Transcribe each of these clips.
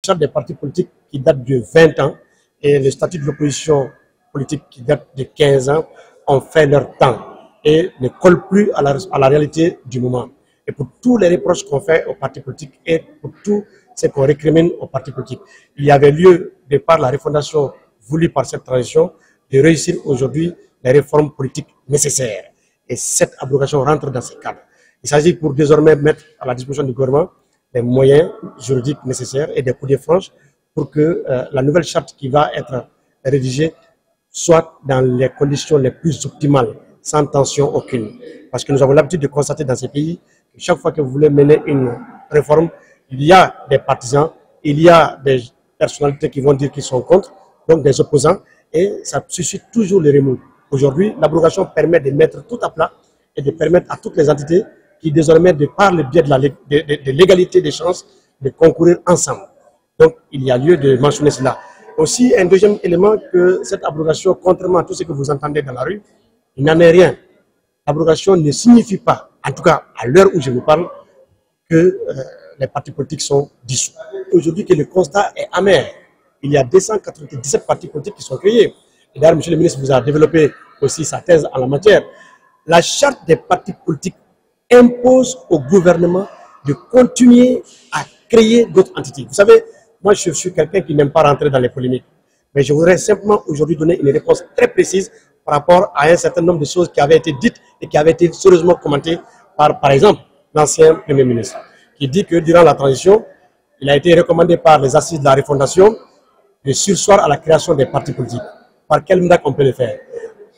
charte des partis politiques qui date de 20 ans et le statut de l'opposition politique qui date de 15 ans ont fait leur temps et ne collent plus à la réalité du moment. Et pour tous les reproches qu'on fait aux partis politiques et pour tout ce qu'on récrimine aux partis politiques, il y avait lieu, de par la refondation voulue par cette transition, de réussir aujourd'hui les réformes politiques nécessaires. Et cette abrogation rentre dans ces cadres. Il s'agit pour désormais mettre à la disposition du gouvernement les moyens juridiques nécessaires et des coups de franche pour que la nouvelle charte qui va être rédigée soit dans les conditions les plus optimales, sans tension aucune. Parce que nous avons l'habitude de constater dans ces pays que chaque fois que vous voulez mener une réforme, il y a des partisans, il y a des personnalités qui vont dire qu'ils sont contre, donc des opposants, et ça suscite toujours les remous. Aujourd'hui, l'abrogation permet de mettre tout à plat et de permettre à toutes les entités qui désormais, de par le biais de l'égalité des chances, de concourir ensemble. Donc, il y a lieu de mentionner cela. Aussi, un deuxième élément, que cette abrogation, contrairement à tout ce que vous entendez dans la rue, il n'en est rien. L'abrogation ne signifie pas, en tout cas à l'heure où je vous parle, que les partis politiques sont dissous. Aujourd'hui, que le constat est amer. Il y a 297 partis politiques qui sont créés. Et d'ailleurs, M. le ministre vous a développé aussi sa thèse en la matière. La charte des partis politiques impose au gouvernement de continuer à créer d'autres entités. Vous savez, moi je suis quelqu'un qui n'aime pas rentrer dans les polémiques, mais je voudrais simplement aujourd'hui donner une réponse très précise par rapport à un certain nombre de choses qui avaient été dites et qui avaient été sérieusement commentées par exemple, l'ancien Premier ministre, qui dit que durant la transition, il a été recommandé par les assises de la refondation de surseoir à la création des partis politiques. Par quel miracle on peut le faire?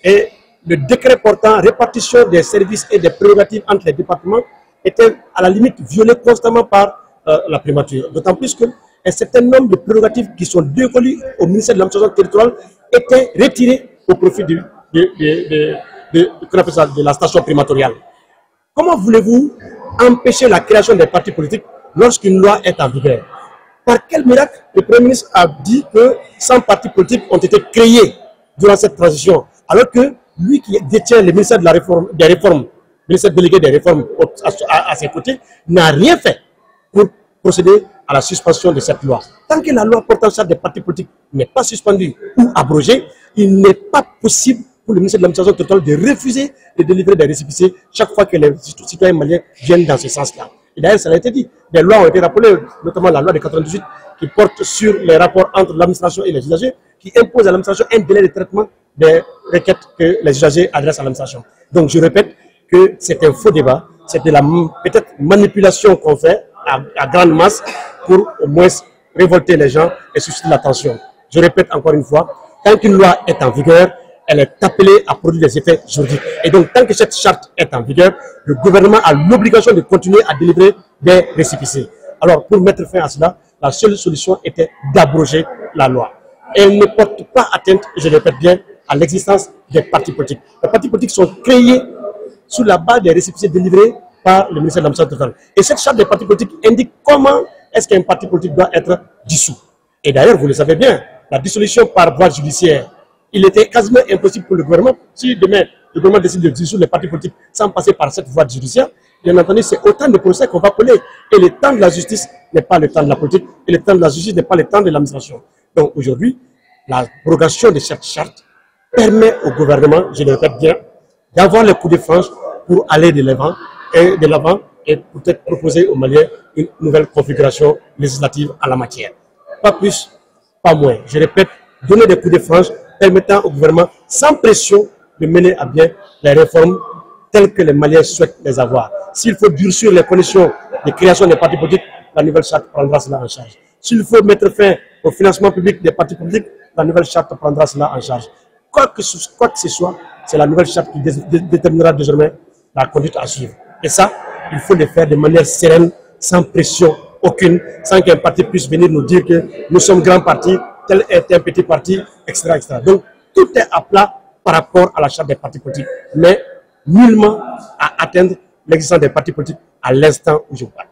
Et le décret portant répartition des services et des prérogatives entre les départements était à la limite violé constamment par la primature. D'autant plus qu'un certain nombre de prérogatives qui sont dévolues au ministère de l'administration territoriale étaient retirées au profit de la station primatoriale. Comment voulez-vous empêcher la création des partis politiques lorsqu'une loi est en vigueur? Par quel miracle le Premier ministre a dit que 100 partis politiques ont été créés durant cette transition, alors que lui qui détient le ministère de la réforme, des réformes, ministère délégué des réformes à ses côtés, n'a rien fait pour procéder à la suspension de cette loi. Tant que la loi portant sur des partis politiques n'est pas suspendue ou abrogée, il n'est pas possible pour le ministère de l'administration totale de refuser de délivrer des récépissés chaque fois que les citoyens maliens viennent dans ce sens-là. Et d'ailleurs, ça a été dit, des lois ont été rappelées, notamment la loi de 98 qui porte sur les rapports entre l'administration et les usagers, qui impose à l'administration un délai de traitement des requêtes que les usagers adressent à l'administration. Donc je répète que c'est un faux débat, c'est de la peut-être manipulation qu'on fait à grande masse pour au moins révolter les gens et susciter l'attention. Je répète encore une fois, tant qu'une loi est en vigueur, elle est appelée à produire des effets juridiques. Et donc tant que cette charte est en vigueur, le gouvernement a l'obligation de continuer à délivrer des récépissés. Alors pour mettre fin à cela, la seule solution était d'abroger la loi. Elle ne porte pas atteinte, je le répète bien, à l'existence des partis politiques. Les partis politiques sont créés sous la base des récépissés délivrés par le ministère de l'administration totale. Et cette charte des partis politiques indique comment est-ce qu'un parti politique doit être dissous. Et d'ailleurs, vous le savez bien, la dissolution par voie judiciaire, il était quasiment impossible pour le gouvernement, si demain le gouvernement décide de dissoudre les partis politiques sans passer par cette voie judiciaire, bien entendu, c'est autant de procès qu'on va coller. Et le temps de la justice n'est pas le temps de la politique, et le temps de la justice n'est pas le temps de l'administration. Donc aujourd'hui, la prorogation de cette charte permet au gouvernement, je le répète bien, d'avoir le coup de franche pour aller de l'avant et peut-être proposer aux Maliens une nouvelle configuration législative en la matière. Pas plus, pas moins. Je répète, donner des coups de franche permettant au gouvernement, sans pression, de mener à bien les réformes telles que les Maliens souhaitent les avoir. S'il faut durcir les conditions de création des partis politiques, la nouvelle charte prendra cela en charge. S'il faut mettre fin au financement public des partis politiques, la nouvelle charte prendra cela en charge. Quoi que ce soit, c'est la nouvelle charte qui déterminera désormais la conduite à suivre. Et ça, il faut le faire de manière sereine, sans pression aucune, sans qu'un parti puisse venir nous dire que nous sommes grand parti, tel est un petit parti, etc., etc. Donc, tout est à plat par rapport à la charte des partis politiques, mais nullement à atteindre l'existence des partis politiques à l'instant où je parle.